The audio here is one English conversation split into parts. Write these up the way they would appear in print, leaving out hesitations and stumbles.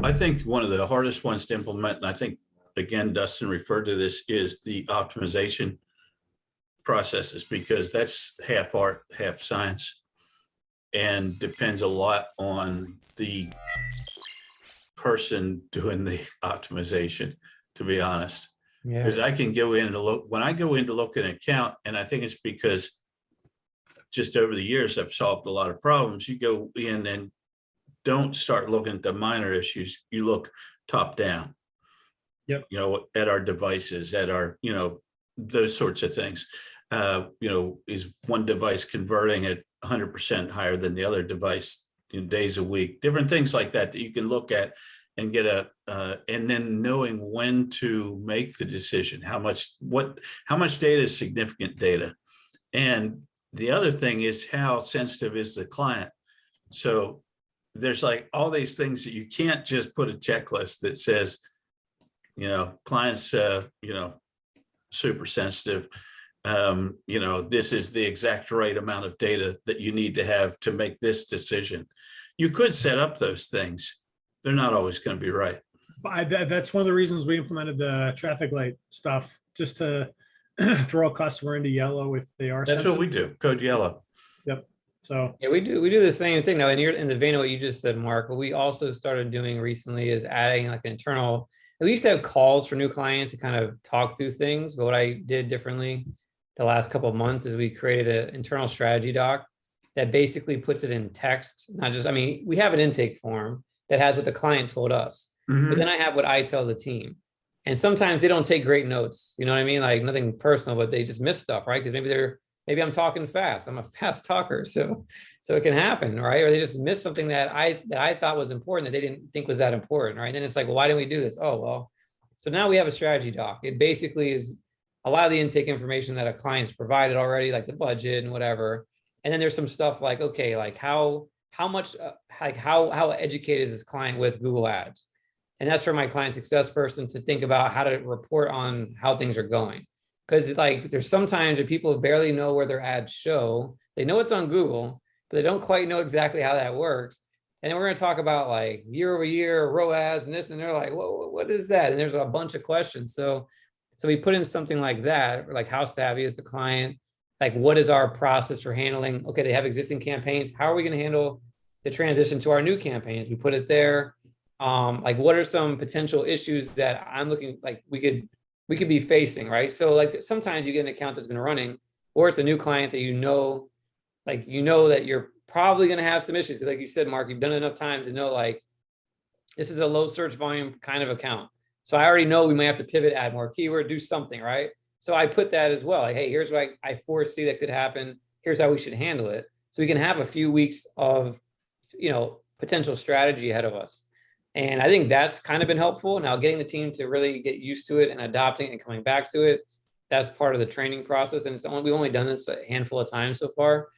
I think one of the hardest ones to implement, and I think, again, Dustin referred to this, is the optimization processes, because that's half art, half science, and depends a lot on the person doing the optimization, to be honest. Because I can go in and look, when I go in to look at an account, and I think it's because just over the years, I've solved a lot of problems. You go in and don't start looking at the minor issues. You look top down. Yep. At our devices, at our, those sorts of things. Is one device converting at 100% higher than the other device in days a week? Different things like that that you can look at and get and then knowing when to make the decision. How much data is significant data, and the other thing is how sensitive is the client. So there's like all these things that you can't just put a checklist that says, clients, super sensitive. This is the exact right amount of data that you need to have to make this decision. You could set up those things. They're not always going to be right. That's one of the reasons we implemented the traffic light stuff, just to throw a customer into yellow if they are That's sensitive. what we do, code yellow. Yep. So yeah, we do the same thing now. And you're in the vein of what you just said, Mark. What we also started doing recently is adding like an internal. We used to have calls for new clients to kind of talk through things, but what I did differently the last couple of months is we created an internal strategy doc that basically puts it in text. Not just, we have an intake form that has what the client told us, but then I have what I tell the team. And sometimes they don't take great notes. You know what I mean? Like nothing personal, but they just miss stuff, right? Because maybe I'm talking fast. I'm a fast talker, so it can happen, right? Or they just miss something that I thought was important that they didn't think was that important, right? And then it's like, well, why didn't we do this? Oh, well. So now we have a strategy doc. It basically is a lot of the intake information that a client's provided already, like the budget and whatever. And then there's some stuff like, okay, like how much, how educated is this client with Google Ads? And that's for my client success person to think about how to report on how things are going. Because it's like there's sometimes that people barely know where their ads show. They know it's on Google, but they don't quite know exactly how that works. And then we're going to talk about like year over year ROAS and this, and they're like, whoa, what is that? And there's a bunch of questions. So we put in something like that, like how savvy is the client? Like what is our process for handling? Okay, they have existing campaigns. How are we going to handle the transition to our new campaigns? We put it there. Like what are some potential issues that I'm looking like we could be facing, right? So like sometimes you get an account that's been running, or it's a new client that that you're probably going to have some issues. Because like you said, Mark, you've done it enough times to know like this is a low search volume kind of account. So I already know we may have to pivot, add more keyword, do something, right? So I put that as well. Like, hey, here's what I foresee that could happen. Here's how we should handle it. So we can have a few weeks of, potential strategy ahead of us. And I think that's kind of been helpful. Now getting the team to really get used to it and adopting and coming back to it, that's part of the training process. And we've only done this a handful of times so far,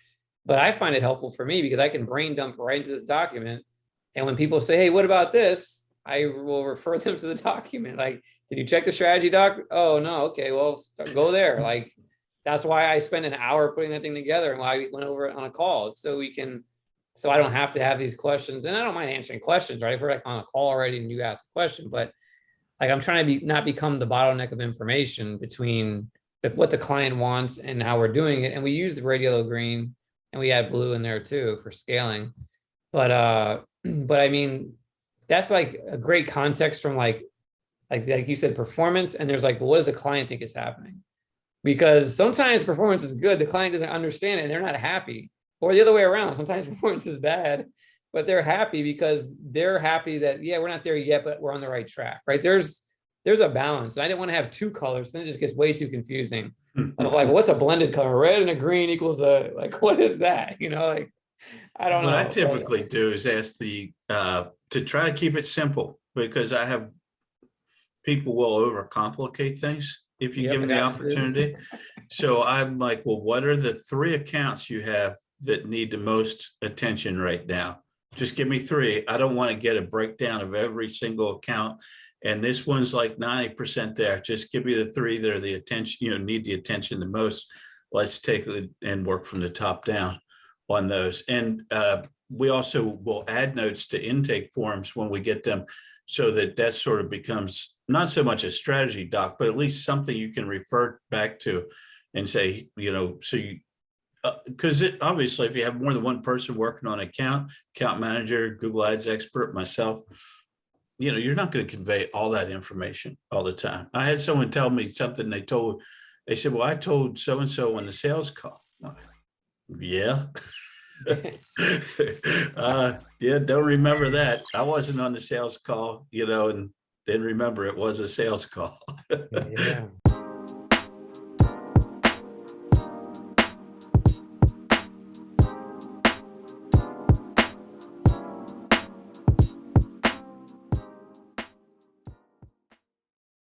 but I find it helpful for me because I can brain dump right into this document. And when people say, hey, what about this? I will refer them to the document. Like, did you check the strategy doc? Oh no. Okay. Well, go there. Like, that's why I spent an hour putting that thing together and why I went over it on a call. So I don't have to have these questions, and I don't mind answering questions, right? If we're like on a call already and you ask a question, but like I'm trying to not become the bottleneck of information between what the client wants and how we're doing it. And we use the red, yellow, green, and we add blue in there too for scaling. But I mean, that's like a great context from like you said, performance. And there's like, well, what does the client think is happening? Because sometimes performance is good, the client doesn't understand it and they're not happy. Or the other way around, sometimes performance is bad, but they're happy because they're happy that, yeah, we're not there yet, but we're on the right track, right? There's a balance. And I didn't want to have two colors, then it just gets way too confusing. Of like, what's a blended color? Red and a green equals what is that? Like, I don't know. What I typically do is ask to try to keep it simple, because I have people will overcomplicate things if you give them the opportunity. So I'm like, well, what are the 3 accounts you have that need the most attention right now? Just give me 3. I don't want to get a breakdown of every single account. And this one's like 90% there. Just give me the 3 that are the attention, need the attention the most. Let's take it and work from the top down on those. And we also will add notes to intake forms when we get them, so that sort of becomes not so much a strategy doc, but at least something you can refer back to and say, so you, because obviously if you have more than one person working on account manager, Google Ads expert, myself, you're not going to convey all that information all the time. I had someone tell me something they said, well, I told so-and-so on the sales call. Yeah. Yeah, don't remember that. I wasn't on the sales call, and didn't remember it was a sales call. Yeah.